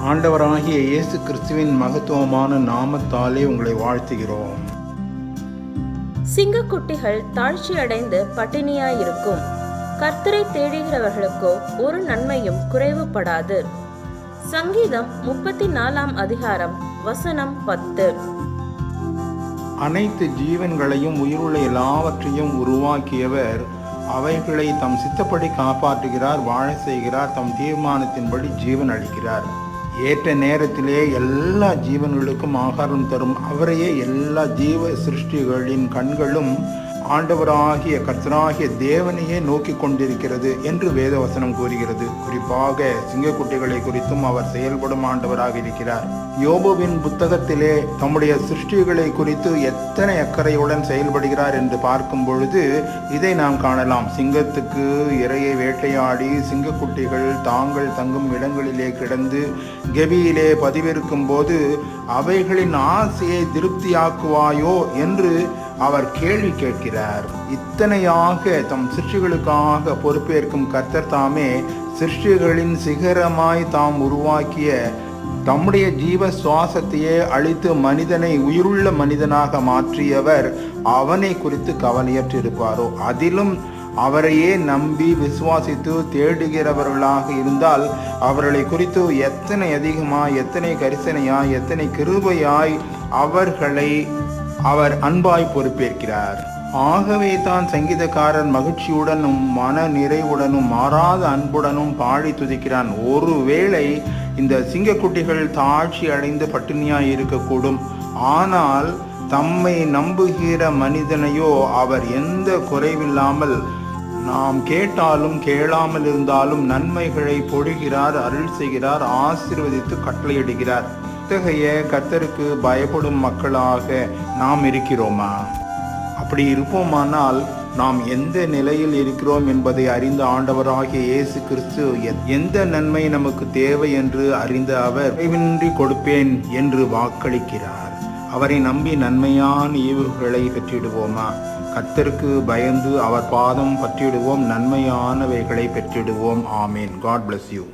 ஆண்டவராகிய இயேசு கிறிஸ்துவின் மகத்துவமான நாமத்தாலே உங்களை வாழ்த்துகிறோம். சிங்கக்குட்டிகள் தாழ்ச்சி அடைந்து பட்டினியாயிருக்கும். கர்த்தரை தேடுகிறவர்களுக்கோ ஒரு நன்மையும் குறைவுபடாது. சங்கீதம் 34 அதிகாரம் வசனம் 10. அனைத்து ஜீவன்களையும் உயிருள்ள எல்லாவற்றையும் உருவாக்கியவர் அவைகளை தம் சித்தப்படி காப்பாற்றுகிறார், வாழ செய்கிறார், தம் தீர்மானத்தின்படி ஜீவன் அளிக்கிறார். ஏற்ற நேரத்திலே எல்லா ஜீவன்களுக்கும் ஆகாரம் தரும் அவரையே எல்லா ஜீவ சிருஷ்டிகளின் கண்களும் ஆண்டவராகிய கர்த்தராகிய தேவனையே நோக்கி கொண்டிருக்கிறது என்று வேதவசனம் கூறுகிறது. குறிப்பாக சிங்கக்குட்டிகளை குறித்தும் அவர் செயல்படும் ஆண்டவராக இருக்கிறார். யோபுவின் புத்தகத்திலே தம்முடைய சிருஷ்டிகளை குறித்து எத்தனை அக்கறையுடன் செயல்படுகிறார் என்று பார்க்கும் பொழுது இதை நாம் காணலாம். சிங்கத்துக்கு இரையை வேட்டையாடி சிங்கக்குட்டிகள் தாங்கள் தங்கும் இடங்களிலே கிடந்து கெபியிலே பதிவிருக்கும் போது அவைகளின் ஆசையை திருப்தியாக்குவாயோ என்று அவர் கேள்வி கேட்கிறார். இத்தனையாக தம் சிருஷ்டிகளுக்காக பொறுப்பேற்கும் கர்த்தர் தாமே சிருஷ்டிகளின் சிகரமாய் தாம் உருவாக்கிய தம்முடைய ஜீவ சுவாசத்தையே அழித்து மனிதனை உயிருள்ள மனிதனாக மாற்றியவர் அவனை குறித்து கவலையற்றிருப்பாரோ? அதிலும் அவரையே நம்பி விசுவாசித்து தேடுகிறவர்களாக இருந்தால் அவர்களை குறித்து எத்தனை அதிகமாய், எத்தனை கரிசனையாய், எத்தனை கிருபையாய் அவர்களை அவர் அன்பாய் பொறுப்பேற்கிறார். ஆகவே தான் சங்கீதக்காரன் மகிழ்ச்சியுடனும் மன நிறைவுடனும் மாறாத அன்புடனும் பாடி துதிக்கிறான். ஒருவேளை இந்த சிங்கக்குட்டிகள் தாழ்ச்சி அடைந்து பட்டினியாய் இருக்கக்கூடும், ஆனால் தம்மை நம்புகிற மனிதனையோ அவர் எந்த குறைவில்லாமல், நாம் கேட்டாலும் கேளாமல் இருந்தாலும் நன்மைகளை பொழிகிறார், அருள் செய்கிறார், ஆசீர்வதித்து கட்டளையிடுகிறார். இத்தகைய கர்த்தருக்கு பயப்படும் மக்களாக நாம் இருக்கிறோமா? அப்படி இருப்போமானால் நாம் எந்த நிலையில் இருக்கிறோம் என்பதை அறிந்த ஆண்டவராகிய இயேசு கிறிஸ்து எந்த நன்மை நமக்கு தேவை என்று அறிந்த அவர் குறைவின்றி கொடுப்பேன் என்று வாக்களிக்கிறார். அவரை நம்பி நன்மையான ஈவுகளை பெற்றிடுவோமா? கர்த்தருக்கு பயந்து அவர் பாதம் பற்றிடுவோம், நன்மையானவைகளை பெற்றிடுவோம். ஆமேன். God bless you.